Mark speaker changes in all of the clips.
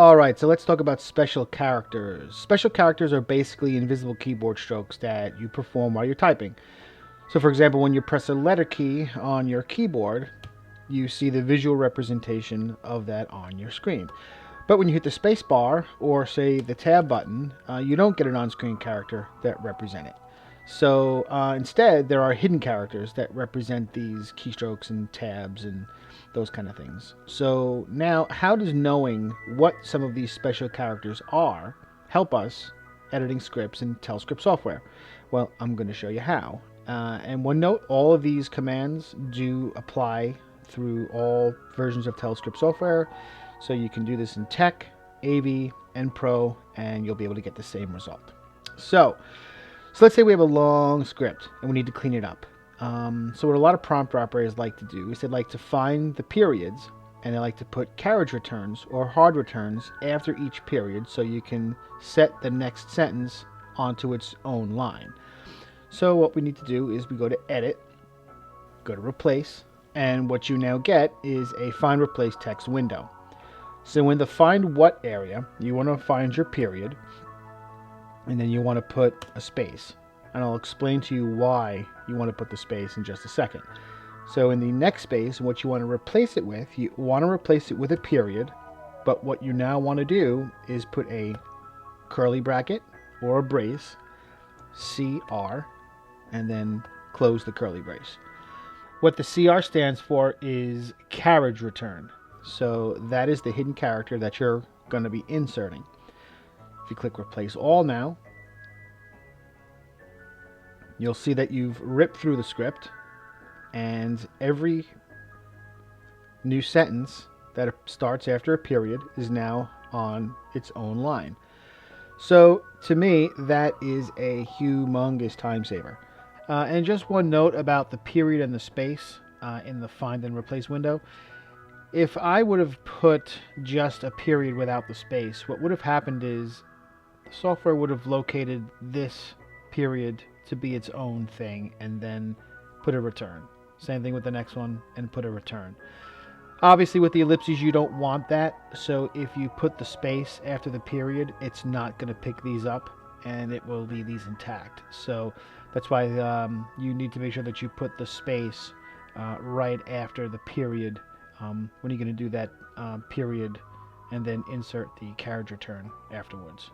Speaker 1: Alright, so let's talk about special characters. Special characters are basically invisible keyboard strokes that you perform while you're typing. So for example, when you press a letter key on your keyboard, you see the visual representation of that on your screen. But when you hit the space bar or say the tab button, you don't get an on-screen character that represent it. So instead, there are hidden characters that represent these keystrokes and tabs and those kind of things. So now, how does knowing what some of these special characters are help us editing scripts in Telescript software? Well, I'm going to show you how. And one note, all of these commands do apply through all versions of Telescript software. So you can do this in Tech, AV, and Pro, and you'll be able to get the same result. So let's say we have a long script and we need to clean it up. So what a lot of prompt operators like to do is they like to find the periods and they like to put carriage returns or hard returns after each period so you can set the next sentence onto its own line. So what we need to do is we go to Edit, go to Replace, and what you now get is a Find Replace text window. So in the Find What area, you want to find your period, and then you want to put a space. And I'll explain to you why you want to put the space in just a second. So in the next space, what you want to replace it with, you want to replace it with a period, but what you now want to do is put a curly bracket or a brace, CR, and then close the curly brace. What the CR stands for is carriage return. So that is the hidden character that you're going to be inserting. If you click Replace All now, you'll see that you've ripped through the script and every new sentence that starts after a period is now on its own line. So to me, that is a humongous time saver. And just one note about the period and the space in the Find and Replace window. If I would have put just a period without the space, what would have happened is the software would have located this period to be its own thing and then put a return. Same thing with the next one and put a return. Obviously with the ellipses you don't want that, so if you put the space after the period, it's not going to pick these up and it will leave these intact. So that's why you need to make sure that you put the space right after the period when you're going to do that period and then insert the carriage return afterwards.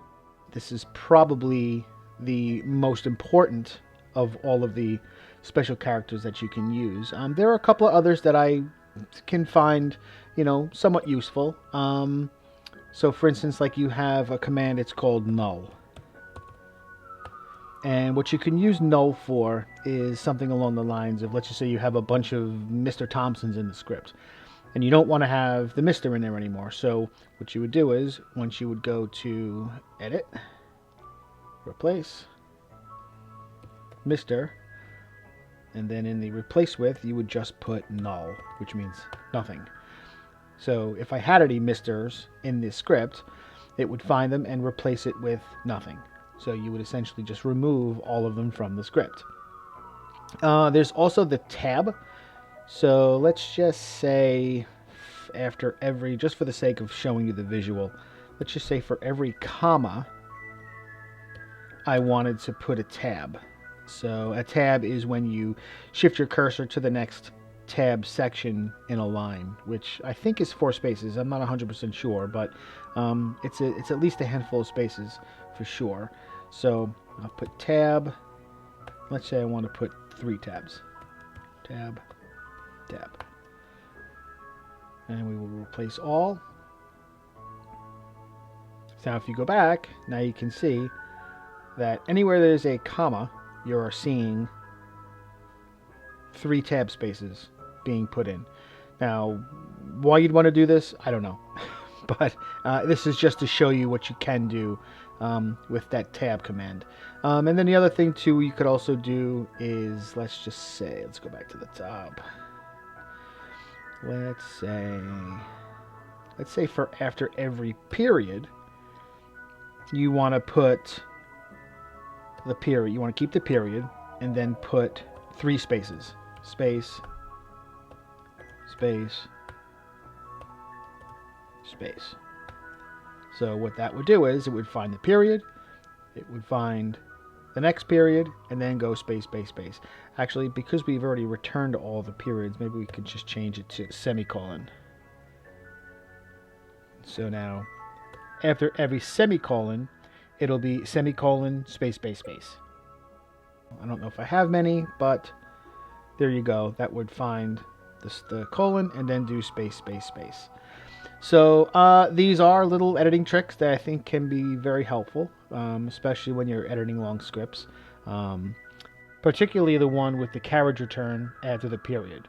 Speaker 1: This is probably the most important of all of the special characters that you can use. There are a couple of others that I can find, somewhat useful. So for instance, like you have a command, it's called null. And what you can use null for is something along the lines of, let's just say you have a bunch of Mr. Thompsons in the script. And you don't want to have the Mr. in there anymore. So what you would do is, once you would go to Edit, Replace, Mr., and then in the Replace With, you would just put null, which means nothing. So if I had any Misters in this script, it would find them and replace it with nothing. So you would essentially just remove all of them from the script. There's also the tab. So let's just say after every, just for the sake of showing you the visual, let's just say for every comma, I wanted to put a tab. So a tab is when you shift your cursor to the next tab section in a line, which I think is 4 spaces. I'm not 100% sure, but it's at least a handful of spaces for sure. So I'll put tab. Let's say I want to put 3 tabs. Tab, tab. And we will replace all. So now if you go back, now you can see that anywhere there's a comma, you are seeing 3 tab spaces being put in. Now, why you'd want to do this, I don't know. But this is just to show you what you can do with that tab command. And then the other thing too you could also do is, let's go back to the top. Let's say for after every period, you want to put the period. You want to keep the period and then put 3 spaces. Space, space, space. So what that would do is it would find the period, it would find the next period, and then go space, space, space. Actually, because we've already returned all the periods, maybe we could just change it to semicolon. So now, after every semicolon, it'll be semicolon, space, space, space. I don't know if I have many, but there you go. That would find the colon and then do space, space, space. So these are little editing tricks that I think can be very helpful, especially when you're editing long scripts, particularly the one with the carriage return after the period.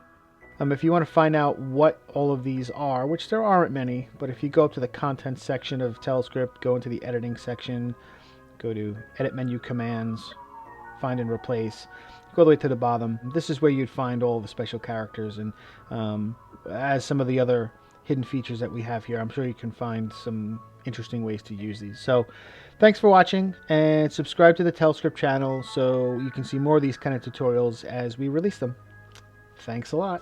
Speaker 1: If you want to find out what all of these are, which there aren't many, but if you go up to the content section of Telescript, go into the editing section, go to edit menu commands, find and replace, go all the way to the bottom. This is where you'd find all the special characters, and as some of the other hidden features that we have here, I'm sure you can find some interesting ways to use these. So thanks for watching, and subscribe to the Telescript channel so you can see more of these kind of tutorials as we release them. Thanks a lot.